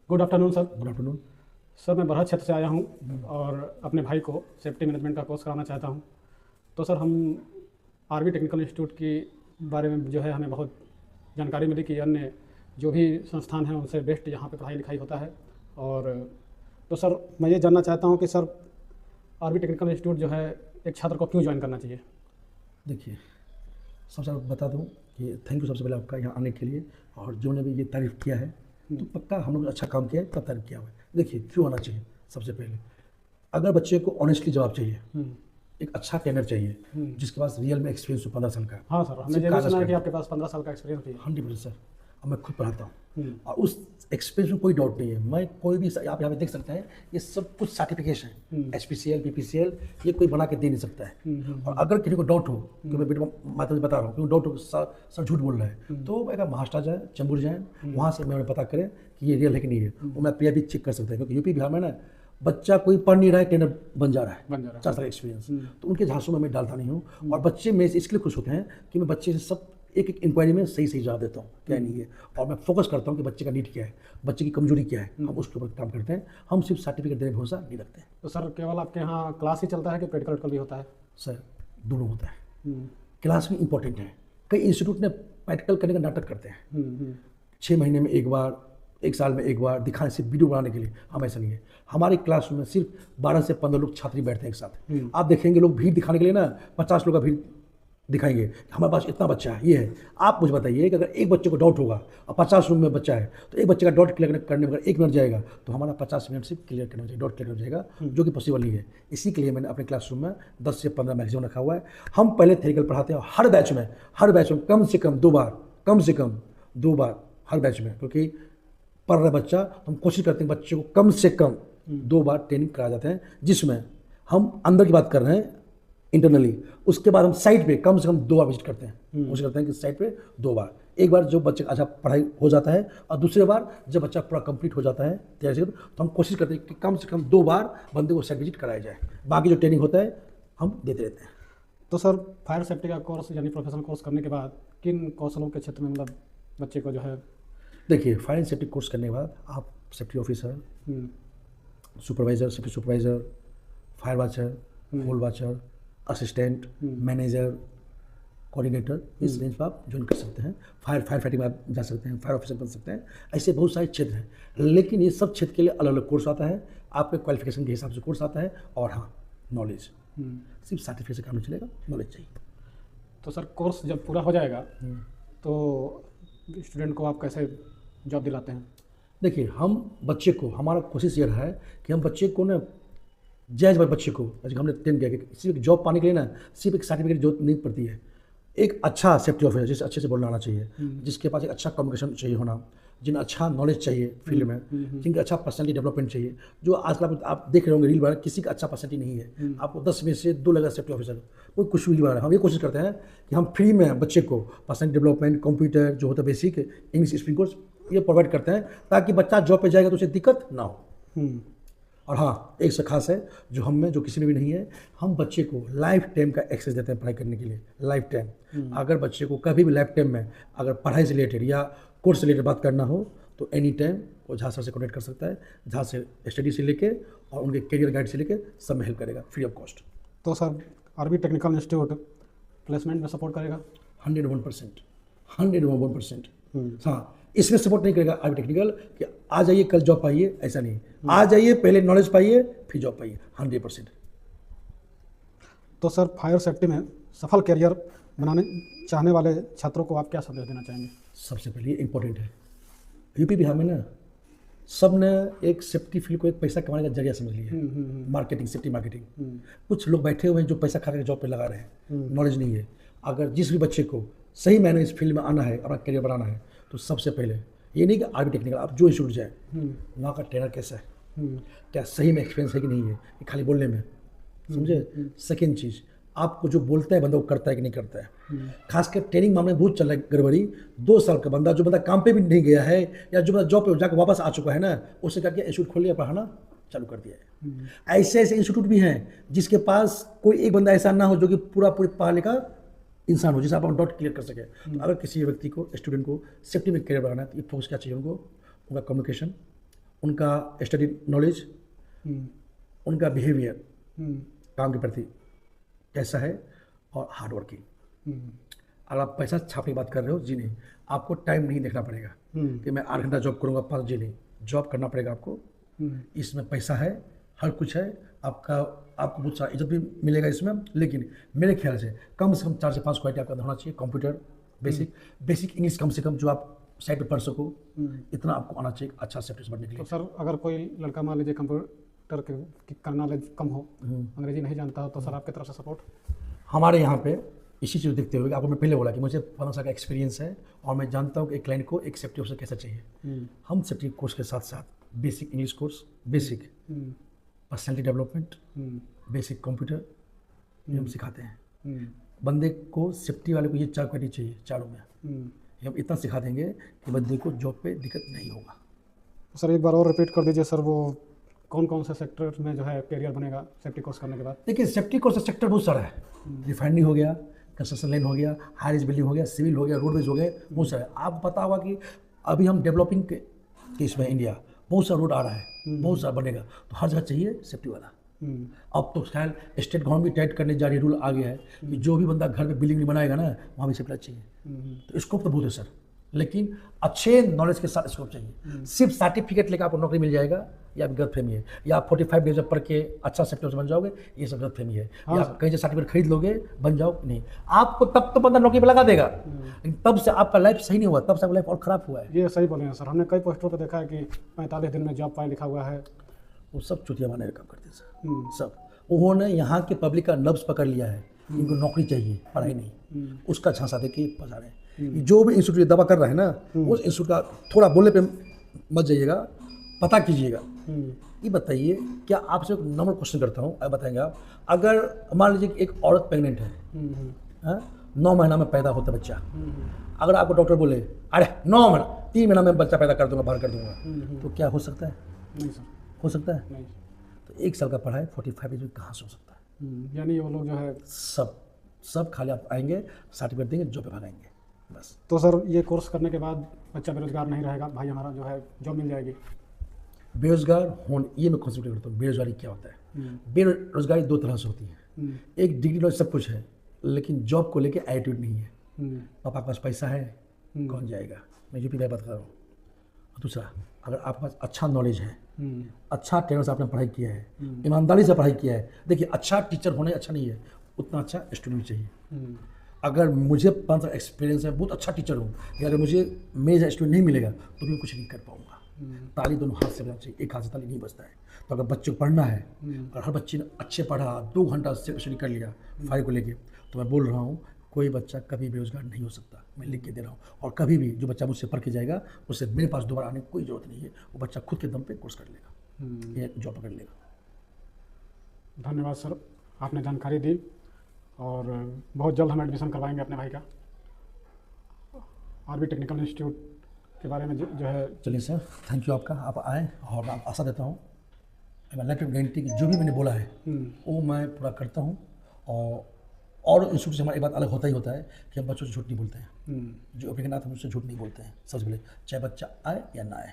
Good afternoon sir. Good afternoon. Sir मैं बरहत क्षेत्र से आया हूँ और अपने भाई को सेफ्टी मैनेजमेंट का कोर्स कराना चाहता हूँ। तो सर हम आरवी टेक्निकल इंस्टीट्यूट की बारे में जो है हमें बहुत जानकारी मिली कि अन्य जो भी संस्थान हैं उनसे बेस्ट यहाँ पे पढ़ाई लिखाई होता है। और तो सर मैं ये जानना चाहता हूँ कि सर आरवी टेक्निकल इंस्टीट्यूट जो है एक छात्र को क्यों ज्वाइन करना चाहिए। देखिए, सबसे पहले बता दूं कि थैंक यू सबसे पहले आपका यहाँ आने के लिए, और जो ने भी ये तारीफ़ किया है तो पक्का हम लोग अच्छा काम किया है तब तारीफ़ किया हुआ है। देखिए क्यों आना चाहिए, सबसे पहले अगर बच्चे को ऑनेस्टली जवाब चाहिए, एक अच्छा ट्रेनर चाहिए जिसके पास रियल में एक्सपीरियंस हो 15 साल का। हाँ सर, हमने ये भी सुना है कि आपके पास 15 साल का एक्सपीरियंस भी है। 100% सर, और मैं खुद पढ़ाता हूँ और उस एक्सपीरियंस में कोई डाउट नहीं है। मैं कोई भी आप यहाँ पे देख सकते हैं, ये सब कुछ सर्टिफिकेशन है, HPCL PPCL, ये कोई बना के दे नहीं सकता है। और अगर किसी को डाउट हो कि मैं बेटा माता जी बता रहा हूँ, क्यों डाउट हो सर झूठ बोल रहा है, तो अगर महाराष्ट्र जाए, चंबूर जाए, वहाँ से मैं पता करें कि ये रियल है कि नहीं है। वो मैं PI भी चेक कर सकता है, क्योंकि यूपी बिहार में ना बच्चा कोई पढ़ नहीं रहा है, ट्रेनर बन जा रहा है 4 साल एक्सपीरियंस, तो उनके झांसों में मैं डालता नहीं हूँ। और बच्चे मेरे से इसलिए खुश होते हैं कि मैं बच्चे से सब एक एक इंक्वायरी में सही सही जवाब देता हूँ क्या नहीं है, और मैं फोकस करता हूँ कि बच्चे का नीड क्या है, बच्चे की कमजोरी क्या है, हम उसके ऊपर काम करते हैं। हम सिर्फ सर्टिफिकेट देने भरोसा नहीं रखते हैं। तो सर केवल आपके यहाँ क्लास ही चलता है कि प्रैक्टिकल भी होता है। सर दोनों होता है, क्लास भी इंपॉर्टेंट है। कई इंस्टीट्यूट ने प्रैक्टिकल करने का नाटक करते हैं, 6 महीने में एक बार, 1 साल में एक बार दिखाने, सिर्फ वीडियो बनाने के लिए। हम ऐसा नहीं है, हमारे क्लासरूम में सिर्फ 12 से 15 लोग छात्र बैठते हैं एक साथ। आप देखेंगे लोग भीड़ दिखाने के लिए ना 50 लोग का भीड़ दिखाएंगे, हमारे पास इतना बच्चा है, ये है। आप मुझे बताइए कि अगर एक बच्चे को डाउट होगा और 50 रूम में बच्चा है, तो एक बच्चे का डाउट क्लियर करने में अगर 1 मिनट जाएगा, तो हमारा 50 मिनट से क्लियर करना चाहिए, डाउट क्लियर करना जाएगा, जो कि पॉसिबल नहीं है। इसी के लिए मैंने अपने क्लासरूम में 10 से 15 मैक्सिमम रखा हुआ है। हम पहले थेरिकल पढ़ाते हैं, हर बैच में कम से कम 2 बार, हर बैच में, क्योंकि पढ़ रहा बच्चा, तो हम कोशिश करते हैं बच्चे को कम से कम 2 बार ट्रेनिंग करा जाते हैं, जिसमें हम अंदर की बात कर रहे हैं इंटरनली। उसके बाद हम साइट पे कम से कम 2 बार विजिट करते हैं। कोशिश करते हैं कि साइट पे 2 बार, एक बार जो बच्चे का अच्छा पढ़ाई हो जाता है, और दूसरे बार जब बच्चा पूरा कंप्लीट हो जाता है तैयारी से, तो हम कोशिश करते हैं कि कम से कम 2 बार बंदे को साइट विजिट कराया जाए। बाकी जो ट्रेनिंग होता है हम देते रहते हैं। तो सर फायर सेफ्टी का कोर्स यानी प्रोफेशनल कोर्स करने के बाद किन कौशलों के क्षेत्र में मतलब बच्चे को जो है। देखिए, फायर एंड सेफ्टी कोर्स करने के बाद आप safety officer, supervisor, safety supervisor, fire watcher, hole watcher, assistant, manager, coordinator, इस रेंज पर आप ज्वाइन कर सकते हैं। फायर फाइटिंग में आप जा सकते हैं, फायर ऑफिसर बन सकते हैं। ऐसे बहुत सारे क्षेत्र हैं, लेकिन ये सब क्षेत्र के लिए अलग अलग कोर्स आता है, आपके क्वालिफिकेशन के हिसाब से कोर्स आता है। और हाँ, नॉलेज, सिर्फ सर्टिफिकेट से काम नहीं चलेगा, नॉलेज चाहिए। तो सर कोर्स जब पूरा हो जाएगा तो स्टूडेंट को आप कैसे जॉब दिलाते हैं। देखिए, हम बच्चे को, हमारा कोशिश ये रहा है कि हम बच्चे को ना जायज़ बच्चे को, जैसे हमने 10 किया कि सिर्फ जॉब पाने के लिए ना सिर्फ एक सर्टिफिकेट जरूरत नहीं पड़ती है। एक अच्छा सेफ्टी ऑफिसर जिसे अच्छे से बोलना आना चाहिए, जिसके पास एक अच्छा कम्युनिकेशन चाहिए होना, जिन्हें अच्छा नॉलेज चाहिए फील्ड में, जिनका अच्छा पर्सनैलिटी डेवलपमेंट चाहिए। जो आजकल आप देख रहे होंगे रील बना, किसी का अच्छा पर्सनैलिटी नहीं है। आपको 10 में से 2 लगेगा सेफ्टी ऑफिसर, कोई कुछ भी बना। हम ये कोशिश करते हैं कि हम फ्री में बच्चे को पर्सनैलिटी डेवलपमेंट, कंप्यूटर जो होता है बेसिक, इंग्लिश स्पीकिंग कोर्स, ये प्रोवाइड करते हैं, ताकि बच्चा जॉब पे जाएगा तो उसे दिक्कत ना हो। और हाँ, एक से खास है जो हम में, जो किसी में भी नहीं है, हम बच्चे को लाइफ टाइम का एक्सेस देते हैं पढ़ाई करने के लिए। लाइफ टाइम, अगर बच्चे को कभी भी लाइफ टाइम में अगर पढ़ाई से रिलेटेड या कोर्स से रिलेटेड बात करना हो, तो एनी टाइम वो झा सर से कॉन्टेक्ट कर सकता है। झा से स्टडी से लेके और उनके करियर गाइड से लेके सब में हेल्प करेगा, फ्री ऑफ कॉस्ट। तो sir RV technical institute placement में सपोर्ट करेगा 101%, 101%। हाँ, इसमें सपोर्ट नहीं करेगा आरवी टेक्निकल कि आ जाइए कल जॉब पाइए, ऐसा नहीं। आ जाइए, पहले नॉलेज पाइए, फिर जॉब पाइए, 100%। तो सर फायर सेफ्टी में सफल करियर बनाने चाहने वाले छात्रों को आप क्या संदेश देना चाहेंगे। सबसे पहले ये इंपॉर्टेंट है, यूपी बिहार में ना सब ने एक सेफ्टी फील्ड को एक पैसा कमाने का जरिया समझ लिया है। Marketing, safety marketing. कुछ लोग बैठे हुए हैं जो पैसा खा कर जॉब पे लगा रहे हैं, नॉलेज नहीं है। अगर जिस भी बच्चे को सही मैंने इस फील्ड में आना है, अपना करियर बनाना है, तो सबसे पहले ये नहीं कि आरवी टेक्निकल, आप जो इंस्टीट्यूट जाए वहाँ का ट्रेनर कैसा है, क्या सही में एक्सपीरियंस है कि नहीं है, ये खाली बोलने में, समझे। सेकेंड चीज़, आपको जो बोलता है बंदा वो करता है कि नहीं करता है। खासकर ट्रेनिंग मामले में बहुत चल रहा है गड़बड़ी। 2 साल का बंदा, जो बंदा काम पे भी नहीं गया है या जो बंदा जॉब पे जाकर वापस आ चुका है ना, उससे क्या किया, इंस्टीट्यूट खोल लिया, पढ़ाना चालू कर दिया है। ऐसे ऐसे इंस्टीट्यूट भी हैं जिसके पास कोई एक बंदा ऐसा ना हो जो कि पूरा पढ़ा लिखा इंसान हो, जिसे आप अपना डाउट क्लियर कर सके। तो अगर किसी व्यक्ति को, स्टूडेंट को सेफ्टी में करियर बनाना है, तो ये फोकस क्या चाहिए उनको, उनका कम्युनिकेशन, उनका स्टडी नॉलेज, हम्म, उनका बिहेवियर हम्म, काम के प्रति कैसा है, और हार्ड वर्किंग। हम्म, अगर आप पैसा छापने की बात कर रहे हो, जी नहीं, आपको टाइम नहीं देखना पड़ेगा कि मैं 8 घंटा जॉब करूँगा 5, जी नहीं, जॉब करना पड़ेगा आपको। इसमें पैसा है, हर कुछ है, आपको बहुत सारा इज्जत भी मिलेगा इसमें। लेकिन मेरे ख्याल से कम 4 से 5 क्वालिटी आपका होना चाहिए। कंप्यूटर बेसिक इंग्लिश कम से कम जो आप साइड पे पढ़ सको, इतना आपको आना चाहिए अच्छा सेफ्टी से बढ़ने के तो लिए। सर अगर कोई लड़का मान लीजिए कंप्यूटर का नॉलेज कम हो, अंग्रेजी नहीं जानता हो, तो सर आपकी तरफ से सपोर्ट? हमारे यहाँ पे इसी चीज़ देखते हुए, आपको मैं पहले बोला कि मुझे 15 साल का एक्सपीरियंस है और मैं जानता हूँ कि एक क्लाइंट को एक सेफ्टी ऑफिसर कैसा चाहिए। हम सेफ्टी कोर्स के साथ साथ basic English course, basic personality development, basic computer ये हम सिखाते हैं। बंदे को सेफ्टी वाले को ये 4 क्वालिटी चाहिए, चारों में हम इतना सिखा देंगे कि बंदे को जॉब पे दिक्कत नहीं होगा। सर एक बार और रिपीट कर दीजिए सर, वो कौन कौन से सेक्टर में जो है करियर बनेगा सेफ्टी कोर्स करने के बाद? देखिए, सेफ्टी कोर्स सेक्टर बहुत सारा है। रिफाइनरी हो गया, कंस्ट्रक्शन लाइन हो गया, हाई राइज बिल्डिंग हो गया, सिविल हो गया, रोडवेज हो गए, बहुत सारा है। आपको पता होगा कि अभी हम डेवलपिंग के इसमें इंडिया बहुत सारा रोड आ रहा है, बहुत सारा बनेगा, तो हर जगह चाहिए सेफ्टी वाला। अब तो खैर स्टेट गवर्नमेंट भी टाइट करने जा रही है, रूल आ गया है कि जो भी बंदा घर पे बिल्डिंग नहीं बनाएगा ना, वहाँ भी सेफ्टी चाहिए। तो स्कोप तो बहुत है सर, लेकिन अच्छे नॉलेज के साथ स्कोप चाहिए। सिर्फ सर्टिफिकेट लेकर आपको नौकरी मिल जाएगा, या गलत फहमी है। या आप 45 डेज पढ़ के अच्छा सेक्टर से बन जाओगे, ये सब गलत फहमी है। या आप कहीं से सर्टिफिकेट खरीद लोगे बन जाओ, नहीं। आपको तब तो बंदा नौकरी पे लगा देगा, लेकिन तब से आपका लाइफ सही नहीं हुआ, तब से आपका लाइफ और ख़राब हुआ है। ये सही बोले हैं सर, हमने कई पोस्टरों पर देखा है कि 45 दिन में जॉब पाए लिखा हुआ है। वो सब चुतिया मारने का काम करते हैं सर, सब। उन्होंने यहाँ के पब्लिक का नब्ज पकड़ लिया है, इनको नौकरी चाहिए, पढ़ाई नहीं। उसका झांसा दे के फंसा रहे हैं। जो भी इंस्टीट्यूट दवा कर रहा है ना, उस इंस्टीट्यूट का थोड़ा बोलने पे मत जाइएगा, पता कीजिएगा। ये बताइए, क्या आपसे एक नॉर्मल क्वेश्चन करता हूँ, अब बताएंगे आप, अगर मान लीजिए कि एक औरत प्रेग्नेंट है, 9 महीना में पैदा होता बच्चा, अगर आपको डॉक्टर बोले अरे 9 महीना 3 महीना में बच्चा पैदा कर दूंगा, बाहर कर दूंगा, तो क्या हो सकता है? नहीं सर, हो सकता है? नहीं। तो 1 साल का पढ़ाई 45 डेज में कहाँ से हो सकता है? यानी वो लोग जो है सब खाली आप आएंगे, सर्टिफिकेट देंगे, जॉब पे भागेंगे, बस। तो सर ये कोर्स करने के बाद बच्चा बेरोजगार नहीं रहेगा, भाई हमारा जो है जॉब मिल जाएगी? बेरोजगार होने, ये मैं कॉन्सेप्ट करता हूँ। बेरोजगारी क्या होता है? बेरोजगारी 2 तरह से होती है। एक डिग्री नॉलेज सब कुछ है, लेकिन जॉब को लेके एटीट्यूड नहीं है। पापा के पास पैसा है, कौन जाएगा, मैं यूपी में बात कर रहा हूँ। दूसरा, अगर आपके पास अच्छा नॉलेज है, अच्छा ट्रेनर से आपने पढ़ाई किया है, ईमानदारी से पढ़ाई किया है। देखिए, अच्छा टीचर होने अच्छा नहीं है, उतना अच्छा स्टूडेंट चाहिए। अगर मुझे 5 साल एक्सपीरियंस है, बहुत अच्छा टीचर हूँ, या अगर मुझे मेरे स्टूडेंट नहीं मिलेगा तो मैं कुछ नहीं कर पाऊँगा। ताली दोनों हाथ से बजाना चाहिए, एक हाथ से ताली नहीं बजता है। तो अगर बच्चे को पढ़ना है और हर बच्चे ने अच्छे पढ़ा, 2 घंटा से स्टडी कर लिया फाइल को लेके, तो मैं बोल रहा हूँ कोई बच्चा कभी बेरोजगार नहीं हो सकता, मैं लिख के दे रहा हूँ। और कभी भी जो बच्चा मुझसे पढ़ के जाएगा, उससे मेरे पास दोबारा आने की कोई ज़रूरत नहीं है। वो बच्चा खुद के दम पे कोर्स कर लेगा, ये जॉब पकड़ लेगा। धन्यवाद सर, आपने जानकारी दी, और बहुत जल्द हम एडमिशन करवाएंगे अपने भाई का आरवी टेक्निकल इंस्टीट्यूट के बारे में जो है। चलिए सर, थैंक यू आपका, आप आए, और मैं आशा देता हूँ, मैं लेटर गारंटी की जो भी मैंने बोला है वो मैं पूरा करता हूँ। और इंस्टीट्यूट से हमारा एक बात अलग होता ही होता है कि हम बच्चों से झूठ नहीं बोलते हैं। जो अभिज्ञात हम उससे झूठ नहीं बोलते हैं, सच बोले, चाहे बच्चा आए या ना आए,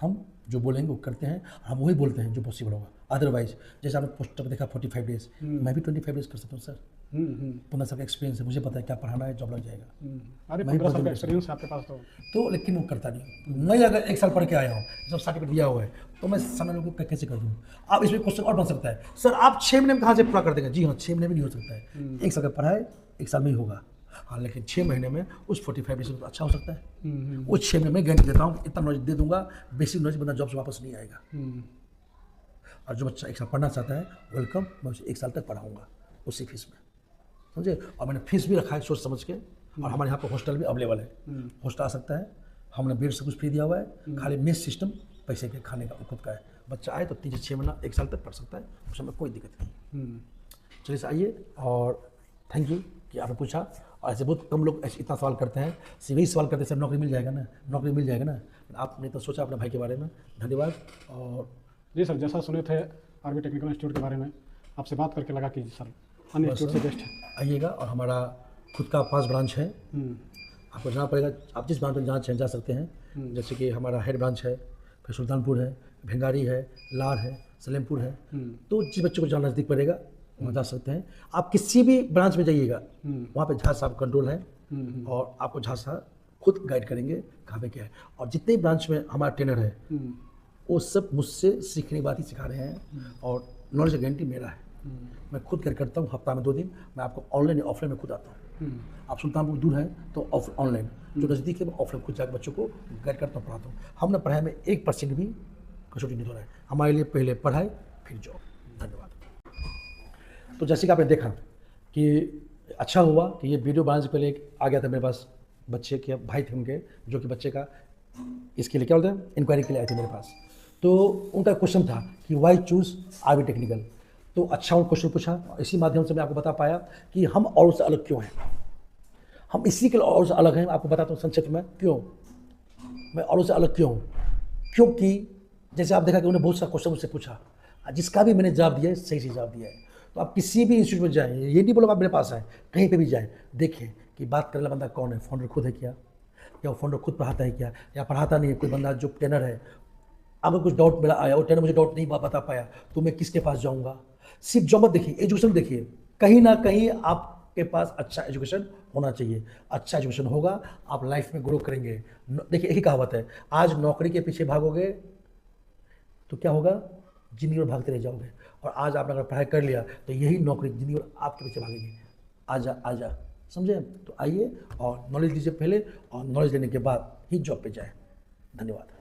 हम जो बोलेंगे वो करते हैं। हम वही बोलते हैं जो पॉसिबल होगा। अदरवाइज जैसे आपने पोस्टर पर देखा 45 डेज, मैं भी 25 डेज कर सकता हूँ सर। 15 साल का एक्सपीरियंस है, मुझे पता है क्या पढ़ाना है, जॉब लग जाएगा। अरे 15 साल का एक्सपीरियंस है आपके पास तो लेकिन वो करता नहीं। मैं अगर 1 साल पढ़ के आया हूँ, जब सर्टिफिकेट दिया हुआ है, तो मैं सामने लोगों को कैसे कर दूँ? आप इसमें क्वेश्चन और बन सकता है, सर आप 6 महीने में कहाँ से पूरा कर देंगे? जी हाँ, 6 महीने में नहीं हो सकता है। 1 साल का पढ़ाई 1 साल में ही होगा, हाँ, लेकिन 6 महीने में उस 45 डेज में अच्छा हो सकता है। वो 6 महीने में गारंटी देता हूँ, इतना नॉलेज दे दूंगा, बेसिक नॉलेज बंदा जॉब से वापस नहीं आएगा। और जो बच्चा 1 साल पढ़ना चाहता है, वेलकम, मैं उसे 1 साल तक पढ़ाऊँगा उसी फीस में, समझे। और मैंने फीस भी रखा है सोच समझ के। और हमारे यहाँ पर हॉस्टल भी अवेलेबल है, हॉस्टल आ सकता है। हमने बेड से कुछ फ्री दिया हुआ है, खाली मेस सिस्टम पैसे के खाने का खुद का है। बच्चा आए तो 3 से 6 महीना 1 साल तक पढ़ सकता है, उसमें कोई दिक्कत नहीं। चलिए से आइए, और थैंक यू कि आपने पूछा। और ऐसे बहुत कम लोग ऐसे इतना सवाल करते हैं, सीधे ही सवाल करते हैं सर नौकरी मिल जाएगा ना, नौकरी मिल जाएगा ना। आपने तो सोचा अपने भाई के बारे में, धन्यवाद। और जी सर, जैसा सुने थे आरवी टेक्निकल इंस्टीट्यूट के बारे में, आपसे बात करके लगा कि सर अन्य इंस्टीट्यूट से बेस्ट है। आइएगा, और हमारा खुद का 5 ब्रांच है, आपको जाना पड़ेगा। आप जिस ब्रांच में जाना चाहें जा सकते हैं। जैसे कि हमारा हेड ब्रांच है फिर सुल्तानपुर है, भिंगारी है, लार है, सलेमपुर है। तो जिस बच्चे को जहाँ नज़दीक पड़ेगा वहाँ जा सकते हैं। आप किसी भी ब्रांच में जाइएगा, वहाँ पे झा साहब कंट्रोल है और आपको झा साहब खुद गाइड करेंगे कहाँ पे क्या है। और जितने ब्रांच में हमारा ट्रेनर है वो सब मुझसे सीखने की बात ही सिखा रहे हैं और नॉलेज गारंटी मेरा है। मैं खुद गाइड करता हूँ, हफ्ता में 2 दिन मैं आपको ऑनलाइन या ऑफलाइन में खुद आता हूँ। आप सुल्तानपुर दूर है तो ऑनलाइन, जो नज़दीक है मैं ऑफलाइन खुद जाकर बच्चों को गाइड करता हूँ, पढ़ाता हूँ। हमने पढ़ाई में 1% भी कसौटी नहीं हो रहा है। हमारे लिए पहले पढ़ाई फिर जॉब। धन्यवाद। तो जैसे कि आपने देखा कि अच्छा हुआ कि ये वीडियो बनाने से पहले एक आ गया था मेरे पास, बच्चे के भाई थे उनके, जो कि बच्चे का इसके लिए क्या बोलते हैं इंक्वायरी के लिए आए थे मेरे पास। तो उनका क्वेश्चन था कि वाई चूज़ आरवी टेक्निकल। तो अच्छा उन क्वेश्चन पूछा, इसी माध्यम से मैं आपको बता पाया कि हम और से अलग क्यों हैं। हम इसी के लिए और से अलग हैं। आपको बताता हूँ संक्षिप्त में क्यों मैं औरों से अलग क्यों हूँ। क्योंकि जैसे आप देखा कि उन्होंने बहुत सारा क्वेश्चन मुझसे पूछा, जिसका भी मैंने जवाब दिया है सही से जवाब दिया है। तो आप किसी भी इंस्टीट्यूट में जाएँ, ये नहीं बोलो आप मेरे पास आए, कहीं पे भी जाएँ, देखें कि बात करने वाला बंदा कौन है, फाउंडर खुद है क्या, या वो फाउंडर खुद पढ़ाता है क्या, या पढ़ाता नहीं है कोई बंदा जो ट्रेनर है। अगर कुछ डाउट मेरा आया और ट्रेनर मुझे डाउट नहीं बता पाया तो मैं किसके पास जाऊँगा। सिर्फ जॉब मत देखिए, एजुकेशन देखिए। कहीं ना कहीं आपके पास अच्छा एजुकेशन होना चाहिए। अच्छा एजुकेशन होगा, आप लाइफ में ग्रो करेंगे। देखिए एक ही कहावत है, आज नौकरी के पीछे भागोगे तो क्या होगा, जिंदगी में भागते रह जाओगे। और आज आपने अगर पढ़ाई कर लिया तो यही नौकरी जिंदगी में आपके पीछे भागेगी। आजा आजा, समझे। तो आइए और नॉलेज लीजिए पहले, और नॉलेज लेने के बाद ही जॉब पे जाए। धन्यवाद।